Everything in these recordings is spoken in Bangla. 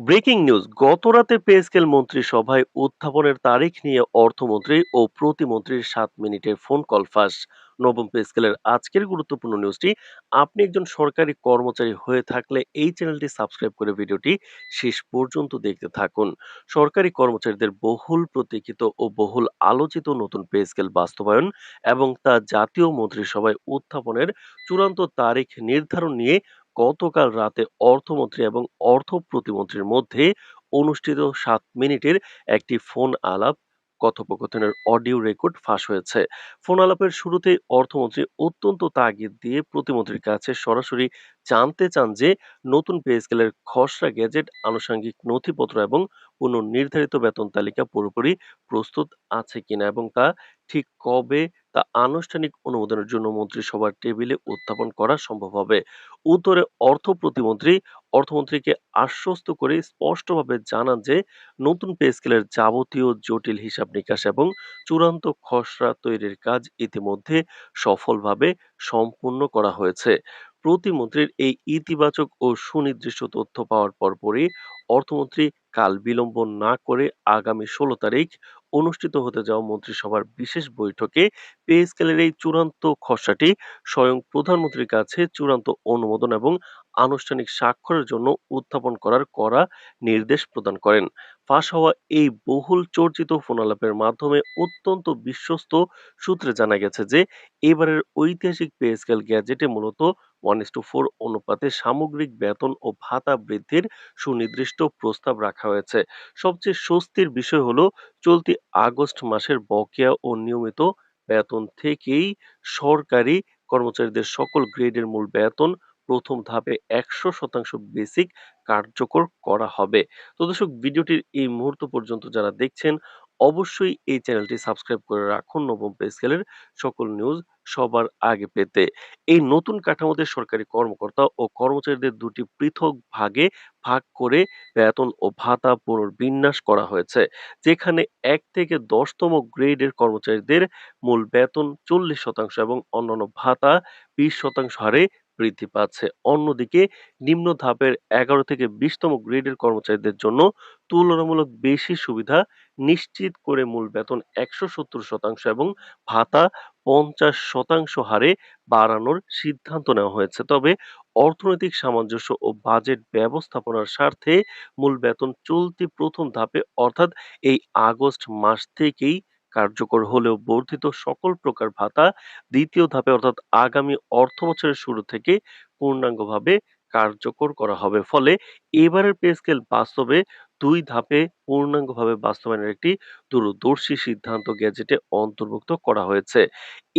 ব্রেকিং নিউজ, গতরাতে পে স্কেল মন্ত্রিসভায় উত্থাপনের তারিখ নিয়ে অর্থমন্ত্রী ও প্রতিমন্ত্রীর 7 মিনিটের ফোন কল ফাঁস। নবম পে স্কেলের আজকের গুরুত্বপূর্ণ নিউজটি। আপনি একজন সরকারি কর্মচারী হয়ে থাকলে এই চ্যানেলটি সাবস্ক্রাইব করে ভিডিওটি শেষ পর্যন্ত দেখতে থাকুন। সরকারি কর্মচারীদের বহুল প্রতীক্ষিত ও বহুল আলোচিত নতুন পে স্কেল বাস্তবায়ন এবং তা জাতীয় মন্ত্রিসভায় উত্থাপনের চূড়ান্ত তারিখ নির্ধারণ নিয়ে গতকাল রাতে অর্থমন্ত্রী এবং অর্থ প্রতিমন্ত্রীর মধ্যে অনুষ্ঠিত 7 মিনিটের একটি ফোন আলাপ কথোপকথনের অডিও রেকর্ড ফাঁস হয়েছে। ফোন আলাপের শুরুতেই অর্থমন্ত্রী অত্যন্ত তাগিদ দিয়ে প্রতিমন্ত্রীর কাছে সরাসরি জানতে চান যে নতুন পে স্কেলের খসড়া গেজেট, আনুষঙ্গিক নথিপত্র এবং পুনর্নির্ধারিত বেতন তালিকা পুরোপুরি প্রস্তুত আছে কিনা এবং তা ঠিক কবে তা আনুষ্ঠানিক অনুমোদনের জন্য মন্ত্রিসভার টেবিলে উত্থাপন করা সম্ভব হবে। উত্তরে অর্থমন্ত্রীকে আশ্বস্ত করে স্পষ্টভাবে জানান যে নতুন পে স্কেলের যাবতীয় জটিল হিসাব নিকাশ এবং চূড়ান্ত খসড়া তৈরির কাজ ইতিমধ্যে সফলভাবে সম্পূর্ণ করা হয়েছে। প্রতিমন্ত্রীর এই ইতিবাচক ও সুনির্দিষ্ট তথ্য পাওয়ার পরপরই অর্থমন্ত্রী কাল বিলম্ব না করে আগামী 16 তারিখ অনুষ্ঠিত হতে যাওয়া মন্ত্রিসভার বিশেষ বৈঠকে পে স্কেলের এই চূড়ান্ত খসড়াটি স্বয়ং প্রধানমন্ত্রীর কাছে চূড়ান্ত অনুমোদন এবং আনুষ্ঠানিক স্বাক্ষরের জন্য উত্থাপন করার কড়া নির্দেশ প্রদান করেন। ফাঁস হওয়া এই বহুল চর্চিত ফোনালাপের মাধ্যমে অত্যন্ত বিশ্বস্ত সূত্রে জানা গেছে যে এবারের ঐতিহাসিক পে স্কেল গ্যাজেটে মূলত 1:4 অনুপাতে সামগ্রিক বেতন ও ভাতা বৃদ্ধির সুনির্দিষ্ট প্রস্তাব রাখা হয়েছে। সবচেয়ে স্বস্তির বিষয় হলো চলতি আগস্ট মাসের বকেয়া ও নিয়মিত বেতন থেকেই সরকারি কর্মচারীদের সকল গ্রেডের মূল বেতন প্রথম ধাপে 100% বেসিক কার্যকর করা হবে। তো দর্শক, ভিডিওটির এই মুহূর্ত পর্যন্ত যারা দেখছেন অবশ্যই এই চ্যানেলটি সাবস্ক্রাইব করে রাখুন নবম পে স্কেলের সকল নিউজ সবার আগে পেতে। এই নতুন কাঠামোতে সরকারি কর্মকর্তা ও কর্মচারীদের দুটি পৃথক ভাগে ভাগ করে বেতন ও ভাতা পুনর্বিন্যাস করা হয়েছে, যেখানে 1 থেকে 10তম গ্রেডের কর্মচারীদের মূল বেতন 40% এবং অন্যান্য ভাতা 20% হারে বৃদ্ধি পাচ্ছে। অন্যদিকে নিম্ন ধাপের 11 থেকে 20তম গ্রেডের কর্মচারীদের জন্য তুলনামূলক বেশি সুবিধা নিশ্চিত করে মূল বেতন 170% এবং ভাতা 50% হারে বাড়ানোর সিদ্ধান্ত নেওয়া হয়েছে। তবে অর্থনৈতিক সামঞ্জস্য ও বাজেট ব্যবস্থাপনার স্বার্থে মূল বেতন চলতি প্রথম ধাপে অর্থাৎ এই আগস্ট মাস থেকেই কার্যকর হলেও বর্ধিত সকল প্রকার ভাতা দ্বিতীয় ধাপে অর্থাৎ আগামী অর্থ বছরের শুরু থেকে পূর্ণাঙ্গভাবে কার্যকর করা হবে। ফলে এবারের পে স্কেল বাস্তবে 2 ধাপে পূর্ণাঙ্গভাবে বাস্তবায়নের একটি দূরদর্শী সিদ্ধান্ত গেজেটে অন্তর্ভুক্ত করা হয়েছে।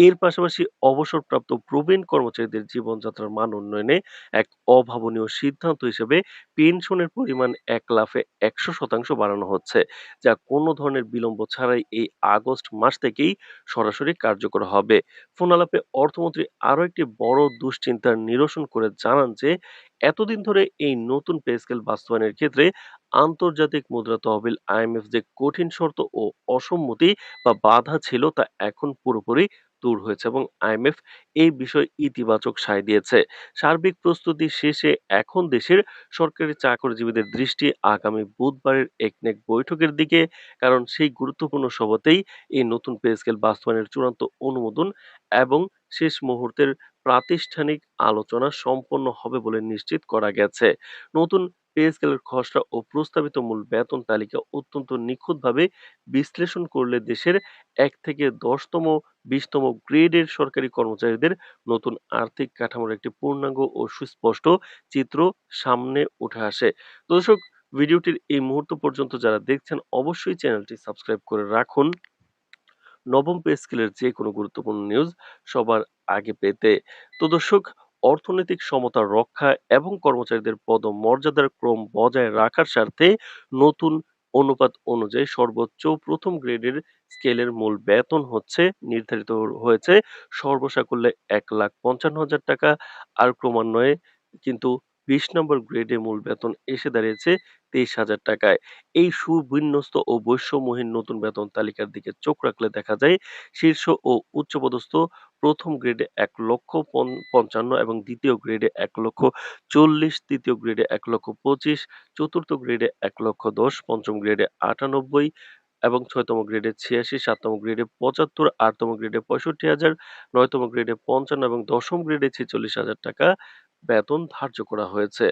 এর পাশাপাশি অবসরপ্রাপ্ত প্রবীণ কর্মচারীদের জীবনযাত্রার মান উন্নয়নে এক অভাবনীয় সিদ্ধান্ত হিসেবে পেনশনের পরিমাণ 1 লাফে 100% বাড়ানো হচ্ছে, যা কোনো ধরনের বিলম্ব ছাড়াই এই আগস্ট মাস থেকেই সরাসরি কার্যকর হবে। ফোন আলাপে অর্থমন্ত্রী আরো একটি বড় দুশ্চিন্তার নিরসন করে জানান যে এতদিন ধরে এই নতুন পে স্কেল বাস্তবায়নের ক্ষেত্রে আন্তর্জাতিক মুদ্রা তহবিল আইএমএফ যে কঠিন শর্ত ও অসম্মতি বা বাধা ছিল তা এখন পুরোপুরি দূর হয়েছে এবং আইএমএফ এই বিষয়ে ইতিবাচক সায় দিয়েছে। সার্বিক প্রস্তুতি শেষে এখন দেশের সরকারি চাকরিজীবীদের দৃষ্টি আগামী বুধবারের একনেক বৈঠকের দিকে, কারণ সেই গুরুত্বপূর্ণ সভাতেই এই নতুন পে স্কেল বাস্তবায়নের চূড়ান্ত অনুমোদন এবং শেষ মুহূর্তের প্রাতিষ্ঠানিক আলোচনা সম্পন্ন হবে বলে নিশ্চিত করা গেছে। নতুন পে স্কেলের খসড়া ও প্রস্তাবিত মূল বেতন তালিকা অত্যন্ত নিখুঁতভাবে বিশ্লেষণ করলে দেশের 1 থেকে 10তম 20তম গ্রেডের সরকারি কর্মচারীদের নতুন আর্থিক কাঠামোর একটি পূর্ণাঙ্গ ও সুস্পষ্ট চিত্র সামনে উঠে আসে। তো দর্শক, ভিডিওটির এই মুহূর্ত পর্যন্ত যারা দেখছেন অবশ্যই চ্যানেলটি সাবস্ক্রাইব করে রাখুন নবম পে স্কেলের যে কোনো গুরুত্বপূর্ণ নিউজ সবার আগে পেতে। তো দর্শক, অর্থনৈতিক সমতা রক্ষা এবং কর্মচারীদের পদমর্যাদার ক্রম বজায় রাখার স্বার্থে নতুন অনুপাত অনুযায়ী সর্বোচ্চ প্রথম গ্রেডের স্কেলের মূল বেতন হচ্ছে নির্ধারিত হয়েছে সর্বসাকুল্যে 1,55,000 টাকা। আর ক্রমান্বয়ে কিন্তু ২০ নম্বর গ্রেডে মূল বেতন এসে দাঁড়িয়েছে ২৩,০০০ টাকায়। এই সুবিন্যস্ত ও বৈষম্যহীন নতুন বেতন তালিকার দিকে চোখ রাখলে দেখা যায় শীর্ষ ও উচ্চপদস্থ ১ম গ্রেডে ১,৫৫,০০০ এবং ২য় গ্রেডে ১,৪০,০০০, ৩য় গ্রেডে ১,২৫,০০০, ৪র্থ গ্রেডে ১,১০,০০০, ৫ম গ্রেডে ৯৮,০০০ এবং ৬তম গ্রেডে ৮৬, ৭তম গ্রেডে ৭৫, ৮তম গ্রেডে ৬৫,০০০, ৯তম গ্রেডে ৫৫ এবং ১০ম গ্রেডে ৪৬,০০০ টাকা বেতন ধার্য করা হয়েছে।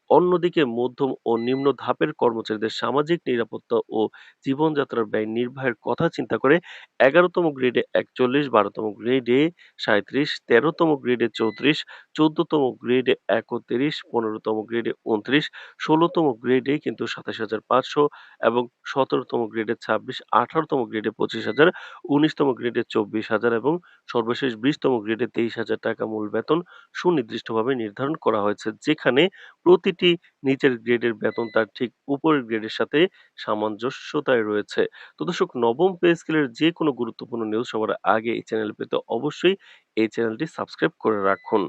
অন্যদিকে মধ্যম ও নিম্ন ধাপের কর্মচারীদের সামাজিক নিরাপত্তা ও জীবনযাত্রার ব্যয় নির্বাহের কথা চিন্তা করে ১১তম গ্রেডে ৪১, ১২তম গ্রেডে ৩৭, ১৩তম গ্রেডে ৩৪, ১৪তম গ্রেডে ৩১, ১৫তম গ্রেডে ২৯, ১৬তম গ্রেডে কিন্তু ২৭,৫০০ এবং ১৭তম গ্রেডে ২৬, ১৮তম গ্রেডে ২৫,০০০, ১৯তম গ্রেডে ২৪,০০০ এবং সর্বশেষ ২০তম গ্রেডে ২৩,০০০ টাকা মূল বেতন সুনির্দিষ্টভাবে নির্ধারণ করা হয়েছে, যেখানে প্রতিটি নিচের গ্রেডের বেতন তার ঠিক উপরের গ্রেডের সাথে সামঞ্জস্যতায় রয়েছে। তো দর্শক, নবম পে স্কেলের যে কোনো গুরুত্বপূর্ণ নিউজ সবার আগে এই চ্যানেলে পেতে অবশ্যই এই চ্যানেলটি সাবস্ক্রাইব করে রাখুন।